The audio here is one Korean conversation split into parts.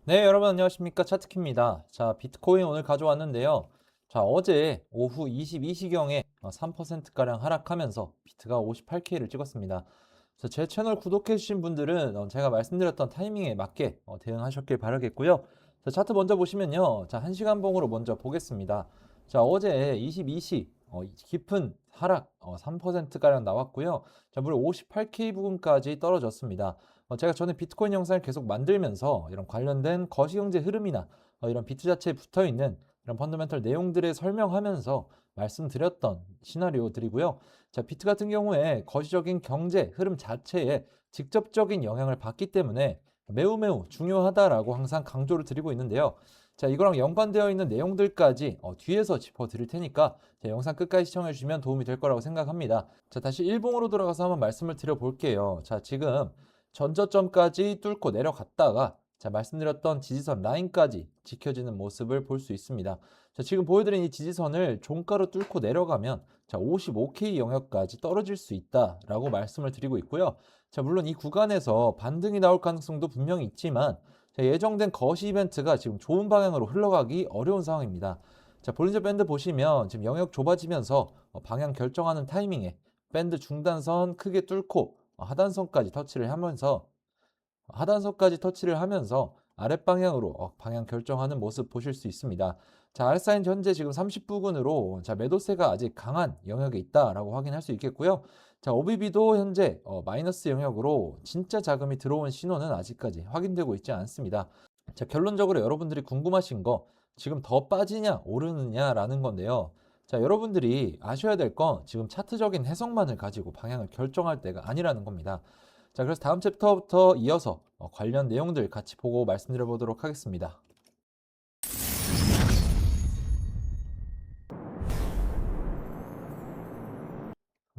네, 여러분 안녕하십니까? 차트키입니다. 자, 비트코인 오늘 가져왔는데요. 자, 어제 오후 22시경에 3%가량 하락하면서 비트가 58K를 찍었습니다. 그래서 제 채널 구독해 주신 분들은 제가 말씀드렸던 타이밍에 맞게 대응하셨길 바라겠고요. 자, 차트 먼저 보시면요. 자, 1시간 봉으로 먼저 보겠습니다. 자, 어제 22시 깊은 하락 3%가량 나왔고요. 자, 무려 58K 부근까지 떨어졌습니다. 제가 전에 비트코인 영상을 계속 만들면서 이런 관련된 거시경제 흐름이나 이런 비트 자체에 붙어 있는 이런 펀더멘털 내용들을 설명하면서 말씀드렸던 시나리오들이고요. 자, 비트 같은 경우에 거시적인 경제 흐름 자체에 직접적인 영향을 받기 때문에 매우 매우 중요하다라고 항상 강조를 드리고 있는데요. 자, 이거랑 연관되어 있는 내용들까지 뒤에서 짚어드릴 테니까 영상 끝까지 시청해 주시면 도움이 될 거라고 생각합니다. 자, 다시 일봉으로 돌아가서 한번 말씀을 드려볼게요. 자, 지금 전저점까지 뚫고 내려갔다가 자, 말씀드렸던 지지선 라인까지 지켜지는 모습을 볼 수 있습니다. 자, 지금 보여드린 이 지지선을 종가로 뚫고 내려가면 자, 55K 영역까지 떨어질 수 있다라고 말씀을 드리고 있고요. 자, 물론 이 구간에서 반등이 나올 가능성도 분명히 있지만 자, 예정된 거시 이벤트가 지금 좋은 방향으로 흘러가기 어려운 상황입니다. 자, 볼린저 밴드 보시면 지금 영역 좁아지면서 방향 결정하는 타이밍에 밴드 중단선 크게 뚫고 하단선까지 터치를 하면서 아랫방향으로 방향 결정하는 모습 보실 수 있습니다. 자, RSI는 현재 지금 30부근으로 자, 매도세가 아직 강한 영역에 있다라고 확인할 수 있겠고요. 자, OBB도 현재 마이너스 영역으로 진짜 자금이 들어온 신호는 아직까지 확인되고 있지 않습니다. 자, 결론적으로 여러분들이 궁금하신 거 지금 더 빠지냐 오르느냐라는 건데요. 자, 여러분들이 아셔야 될 건 지금 차트적인 해석만을 가지고 방향을 결정할 때가 아니라는 겁니다. 자, 그래서 다음 챕터부터 이어서 관련 내용들 같이 보고 말씀드려 보도록 하겠습니다.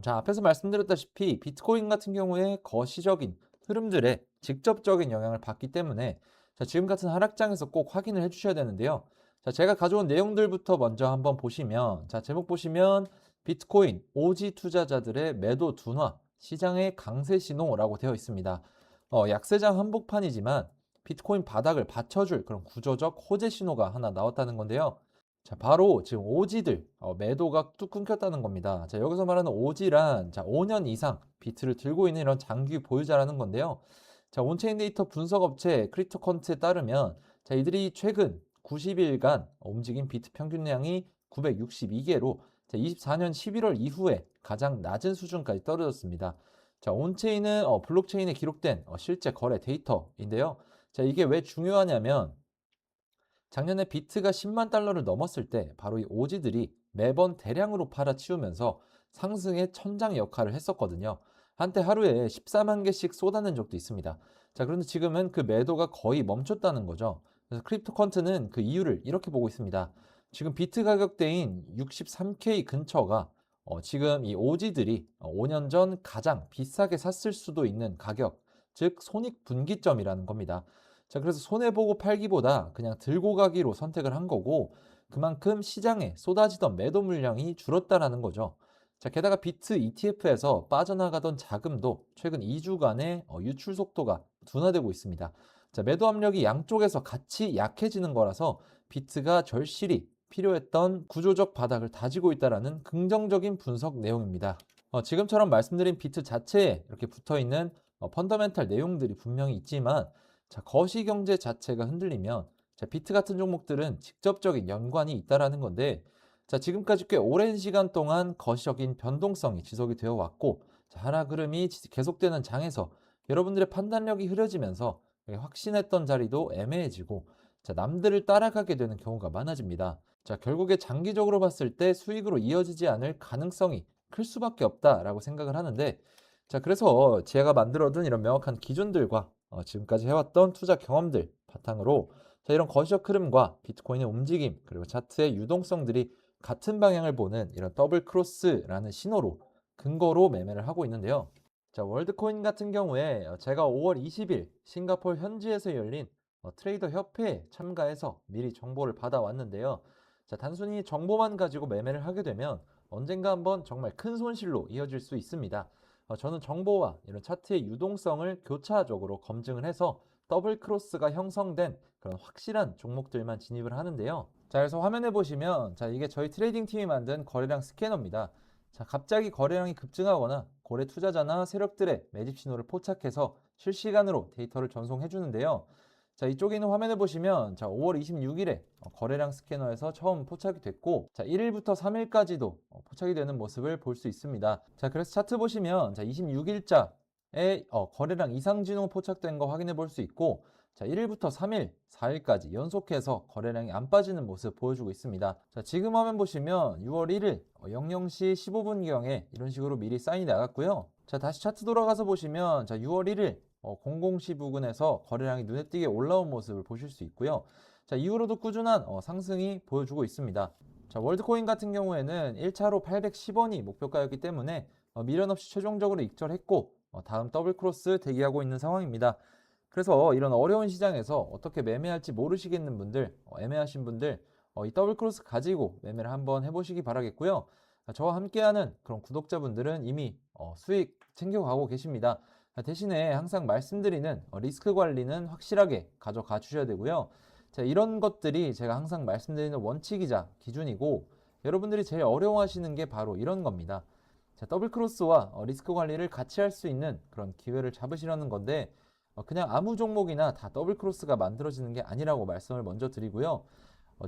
자, 앞에서 말씀드렸다시피 비트코인 같은 경우에 거시적인 흐름들에 직접적인 영향을 받기 때문에 자, 지금 같은 하락장에서 꼭 확인을 해 주셔야 되는데요. 자, 제가 가져온 내용들부터 먼저 한번 보시면 자, 제목 보시면 비트코인 오지 투자자들의 매도 둔화 시장의 강세 신호라고 되어 있습니다. 약세장 한복판이지만 비트코인 바닥을 받쳐줄 그런 구조적 호재 신호가 하나 나왔다는 건데요. 자, 바로 지금 오지들 매도가 뚝 끊겼다는 겁니다. 자, 여기서 말하는 오지란 자, 5년 이상 비트를 들고 있는 이런 장기 보유자라는 건데요. 자, 온체인 데이터 분석 업체 크립토컨트에 따르면 자, 이들이 최근 90일간 움직인 비트 평균량이 962개로 자, 24년 11월 이후에 가장 낮은 수준까지 떨어졌습니다. 자, 온체인은 블록체인에 기록된 실제 거래 데이터인데요. 자, 이게 왜 중요하냐면 작년에 비트가 10만 달러를 넘었을 때 바로 이 오지들이 매번 대량으로 팔아치우면서 상승의 천장 역할을 했었거든요. 한때 하루에 14만 개씩 쏟아낸 적도 있습니다. 자, 그런데 지금은 그 매도가 거의 멈췄다는 거죠. 그래서 크립토컨트는 그 이유를 이렇게 보고 있습니다. 지금 비트 가격대인 63K 근처가 지금 이 오지들이 5년 전 가장 비싸게 샀을 수도 있는 가격, 즉 손익분기점이라는 겁니다. 자, 그래서 손해보고 팔기보다 그냥 들고 가기로 선택을 한 거고 그만큼 시장에 쏟아지던 매도 물량이 줄었다라는 거죠. 자, 게다가 비트 ETF에서 빠져나가던 자금도 최근 2주간의 유출 속도가 둔화되고 있습니다. 자, 매도 압력이 양쪽에서 같이 약해지는 거라서 비트가 절실히 필요했던 구조적 바닥을 다지고 있다라는 긍정적인 분석 내용입니다. 지금처럼 말씀드린 비트 자체에 이렇게 붙어 있는 펀더멘탈 내용들이 분명히 있지만 자, 거시경제 자체가 흔들리면 자, 비트 같은 종목들은 직접적인 연관이 있다라는 건데 자, 지금까지 꽤 오랜 시간 동안 거시적인 변동성이 지속이 되어 왔고 자, 하락 흐름이 계속되는 장에서 여러분들의 판단력이 흐려지면서 확신했던 자리도 애매해지고 자, 남들을 따라가게 되는 경우가 많아집니다. 자, 결국에 장기적으로 봤을 때 수익으로 이어지지 않을 가능성이 클 수밖에 없다라고 생각을 하는데 자, 그래서 제가 만들어둔 이런 명확한 기준들과 지금까지 해왔던 투자 경험들 바탕으로 자, 이런 거시적 흐름과 비트코인의 움직임 그리고 차트의 유동성들이 같은 방향을 보는 이런 더블 크로스라는 신호로 근거로 매매를 하고 있는데요. 자, 월드코인 같은 경우에 제가 5월 20일 싱가포르 현지에서 열린 트레이더 협회에 참가해서 미리 정보를 받아왔는데요. 자, 단순히 정보만 가지고 매매를 하게 되면 언젠가 한번 정말 큰 손실로 이어질 수 있습니다. 저는 정보와 이런 차트의 유동성을 교차적으로 검증을 해서 더블 크로스가 형성된 그런 확실한 종목들만 진입을 하는데요. 자, 그래서 화면에 보시면 자, 이게 저희 트레이딩 팀이 만든 거래량 스캐너입니다. 자, 갑자기 거래량이 급증하거나 고래 투자자나 세력들의 매집 신호를 포착해서 실시간으로 데이터를 전송해 주는데요. 자, 이쪽에 있는 화면을 보시면 자, 5월 26일에 거래량 스캐너에서 처음 포착이 됐고, 자, 1일부터 3일까지도 포착이 되는 모습을 볼 수 있습니다. 자, 그래서 차트 보시면 자, 26일자에 거래량 이상 진호 포착된 거 확인해 볼 수 있고, 자, 1일부터 3일, 4일까지 연속해서 거래량이 안 빠지는 모습 보여주고 있습니다. 자, 지금 화면 보시면 6월 1일 00시 15분경에 이런 식으로 미리 사인이 나갔고요. 자, 다시 차트 돌아가서 보시면 자, 6월 1일 00시 부근에서 거래량이 눈에 띄게 올라온 모습을 보실 수 있고요. 자, 이후로도 꾸준한 상승이 보여주고 있습니다. 자, 월드코인 같은 경우에는 1차로 810원이 목표가였기 때문에 미련 없이 최종적으로 익절했고 다음 더블 크로스 대기하고 있는 상황입니다. 그래서 이런 어려운 시장에서 어떻게 매매할지 모르시겠는 분들, 애매하신 분들 이 더블 크로스 가지고 매매를 한번 해보시기 바라겠고요. 저와 함께하는 그런 구독자분들은 이미 수익 챙겨가고 계십니다. 대신에 항상 말씀드리는 리스크 관리는 확실하게 가져가 주셔야 되고요. 자, 이런 것들이 제가 항상 말씀드리는 원칙이자 기준이고, 여러분들이 제일 어려워하시는 게 바로 이런 겁니다. 자, 더블 크로스와 리스크 관리를 같이 할 수 있는 그런 기회를 잡으시려는 건데, 그냥 아무 종목이나 다 더블 크로스가 만들어지는 게 아니라고 말씀을 먼저 드리고요.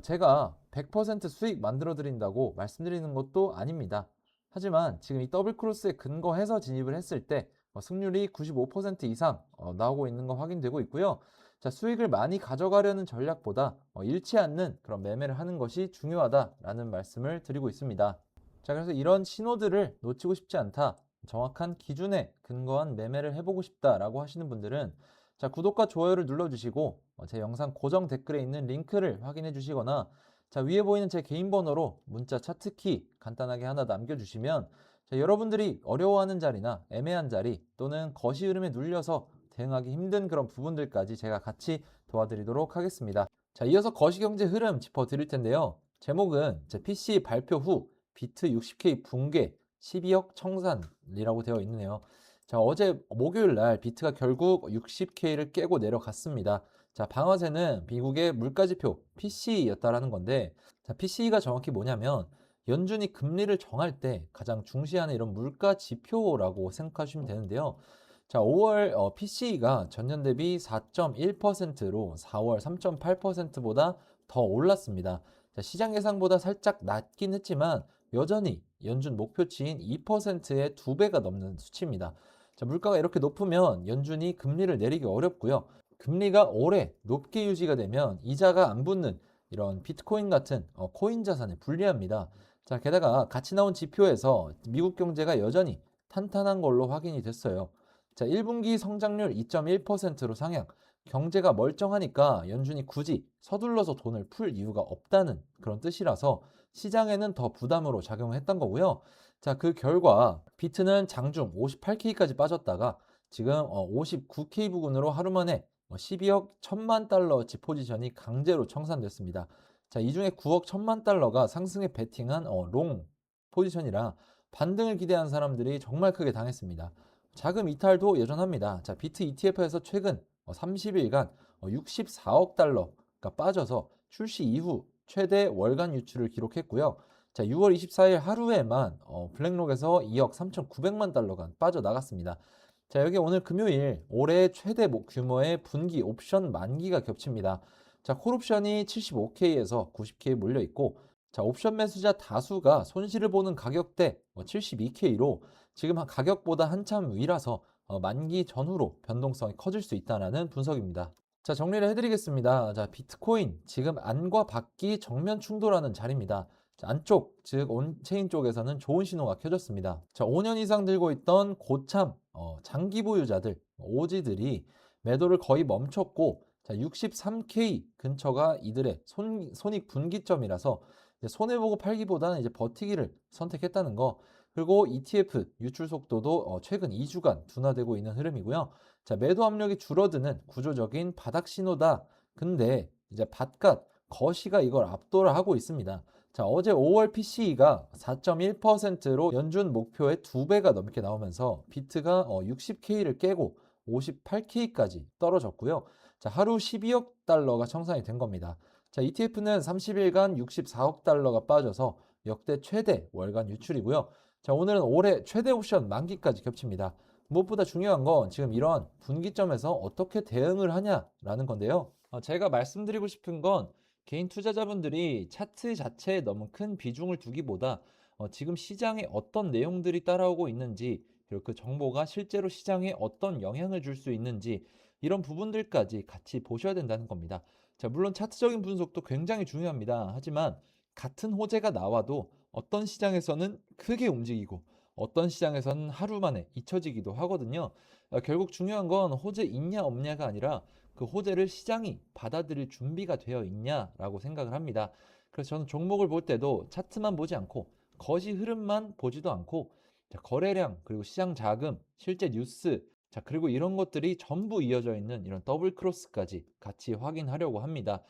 제가 100% 수익 만들어 드린다고 말씀드리는 것도 아닙니다. 하지만 지금 이 더블 크로스에 근거해서 진입을 했을 때 승률이 95% 이상 나오고 있는 거 확인되고 있고요. 자, 수익을 많이 가져가려는 전략보다 잃지 않는 그런 매매를 하는 것이 중요하다라는 말씀을 드리고 있습니다. 자, 그래서 이런 신호들을 놓치고 싶지 않다. 정확한 기준에 근거한 매매를 해보고 싶다라고 하시는 분들은 자, 구독과 좋아요를 눌러주시고 제 영상 고정 댓글에 있는 링크를 확인해 주시거나 자, 위에 보이는 제 개인 번호로 문자 차트키 간단하게 하나 남겨주시면 자, 여러분들이 어려워하는 자리나 애매한 자리 또는 거시 흐름에 눌려서 대응하기 힘든 그런 부분들까지 제가 같이 도와드리도록 하겠습니다. 자, 이어서 거시경제 흐름 짚어드릴 텐데요. 제목은 제 PC 발표 후 비트 60K 붕괴 12억 청산이라고 되어 있네요. 자, 어제 목요일 날 비트가 결국 60K를 깨고 내려갔습니다. 자, 방아쇠는 미국의 물가지표 PCE였다라는 건데, 자, PCE가 정확히 뭐냐면 연준이 금리를 정할 때 가장 중시하는 이런 물가 지표라고 생각하시면 되는데요. 자, 5월 PCE가 전년 대비 4.1%로 4월 3.8%보다 더 올랐습니다. 자, 시장 예상보다 살짝 낮긴 했지만 여전히 연준 목표치인 2%의 2배가 넘는 수치입니다. 자, 물가가 이렇게 높으면 연준이 금리를 내리기 어렵고요. 금리가 오래 높게 유지가 되면 이자가 안 붙는 이런 비트코인 같은 코인 자산에 불리합니다. 자, 게다가 같이 나온 지표에서 미국 경제가 여전히 탄탄한 걸로 확인이 됐어요. 자, 1분기 성장률 2.1%로 상향. 경제가 멀쩡하니까 연준이 굳이 서둘러서 돈을 풀 이유가 없다는 그런 뜻이라서 시장에는 더 부담으로 작용했던 거고요. 자, 그 결과 비트는 장중 58K까지 빠졌다가 지금 59K 부근으로 하루 만에 12억 1천만 달러치 포지션이 강제로 청산됐습니다. 자, 이 중에 9억 1천만 달러가 상승에 베팅한 롱 포지션이라 반등을 기대한 사람들이 정말 크게 당했습니다. 자금 이탈도 여전합니다. 자, 비트 ETF에서 최근 30일간 64억 달러가 빠져서 출시 이후 최대 월간 유출을 기록했고요. 자, 6월 24일 하루에만 블랙록에서 2억 3,900만 달러가 빠져나갔습니다. 자, 여기 오늘 금요일 올해 최대 규모의 분기 옵션 만기가 겹칩니다. 자, 콜옵션이 75K에서 90K 몰려 있고, 자, 옵션 매수자 다수가 손실을 보는 가격대 72K로 지금 가격보다 한참 위라서 만기 전후로 변동성이 커질 수 있다는 분석입니다. 자, 정리를 해드리겠습니다. 자, 비트코인 지금 안과 밖이 정면 충돌하는 자리입니다. 자, 안쪽, 즉 온체인 쪽에서는 좋은 신호가 켜졌습니다. 자, 5년 이상 들고 있던 고참 장기 보유자들, 오지들이 매도를 거의 멈췄고, 자, 63K 근처가 이들의 손익 분기점이라서 손해보고 팔기보다는 이제 버티기를 선택했다는 거. 그리고 ETF 유출 속도도 최근 2주간 둔화되고 있는 흐름이고요. 자, 매도 압력이 줄어드는 구조적인 바닥 신호다. 근데 이제 바깥 거시가 이걸 압도를 하고 있습니다. 자, 어제 5월 PCE가 4.1%로 연준 목표의 2배가 넘게 나오면서 비트가 60K를 깨고 58K까지 떨어졌고요. 자, 하루 12억 달러가 청산이 된 겁니다. 자, ETF는 30일간 64억 달러가 빠져서 역대 최대 월간 유출이고요. 자, 오늘은 올해 최대 옵션 만기까지 겹칩니다. 무엇보다 중요한 건 지금 이런 분기점에서 어떻게 대응을 하냐라는 건데요. 제가 말씀드리고 싶은 건 개인 투자자분들이 차트 자체에 너무 큰 비중을 두기보다 지금 시장에 어떤 내용들이 따라오고 있는지, 그리고 그 정보가 실제로 시장에 어떤 영향을 줄 수 있는지, 이런 부분들까지 같이 보셔야 된다는 겁니다. 자, 물론 차트적인 분석도 굉장히 중요합니다. 하지만 같은 호재가 나와도 어떤 시장에서는 크게 움직이고 어떤 시장에서는 하루 만에 잊혀지기도 하거든요. 결국 중요한 건 호재 있냐 없냐가 아니라 그 호재를 시장이 받아들일 준비가 되어 있냐라고 생각을 합니다. 그래서 저는 종목을 볼 때도 차트만 보지 않고 거시 흐름만 보지도 않고, 자, 거래량, 그리고 시장 자금, 실제 뉴스, 자, 그리고 이런 것들이 전부 이어져 있는 이런 더블 크로스까지 같이 확인하려고 합니다.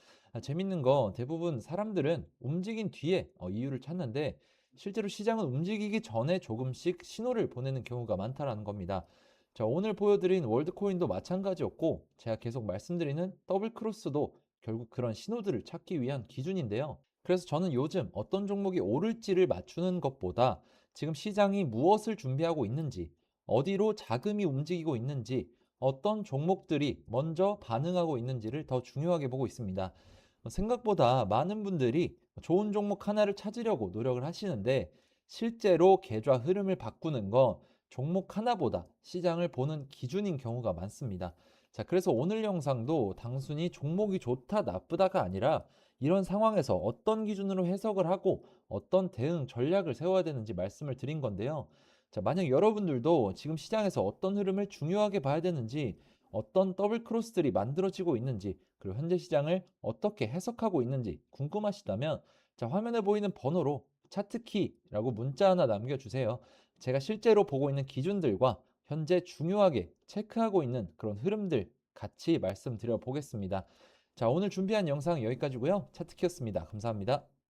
재밌는 건 대부분 사람들은 움직인 뒤에 이유를 찾는데, 실제로 시장은 움직이기 전에 조금씩 신호를 보내는 경우가 많다라는 겁니다. 자, 오늘 보여드린 월드코인도 마찬가지였고, 제가 계속 말씀드리는 더블 크로스도 결국 그런 신호들을 찾기 위한 기준인데요. 그래서 저는 요즘 어떤 종목이 오를지를 맞추는 것보다 지금 시장이 무엇을 준비하고 있는지, 어디로 자금이 움직이고 있는지, 어떤 종목들이 먼저 반응하고 있는지를 더 중요하게 보고 있습니다. 생각보다 많은 분들이 좋은 종목 하나를 찾으려고 노력을 하시는데, 실제로 계좌 흐름을 바꾸는 건 종목 하나보다 시장을 보는 기준인 경우가 많습니다. 자, 그래서 오늘 영상도 단순히 종목이 좋다, 나쁘다가 아니라 이런 상황에서 어떤 기준으로 해석을 하고 어떤 대응 전략을 세워야 되는지 말씀을 드린 건데요. 자, 만약 여러분들도 지금 시장에서 어떤 흐름을 중요하게 봐야 되는지, 어떤 더블 크로스들이 만들어지고 있는지, 그리고 현재 시장을 어떻게 해석하고 있는지 궁금하시다면, 자, 화면에 보이는 번호로 차트키라고 문자 하나 남겨주세요. 제가 실제로 보고 있는 기준들과 현재 중요하게 체크하고 있는 그런 흐름들 같이 말씀드려 보겠습니다. 자, 오늘 준비한 영상 여기까지고요. 차트키였습니다. 감사합니다.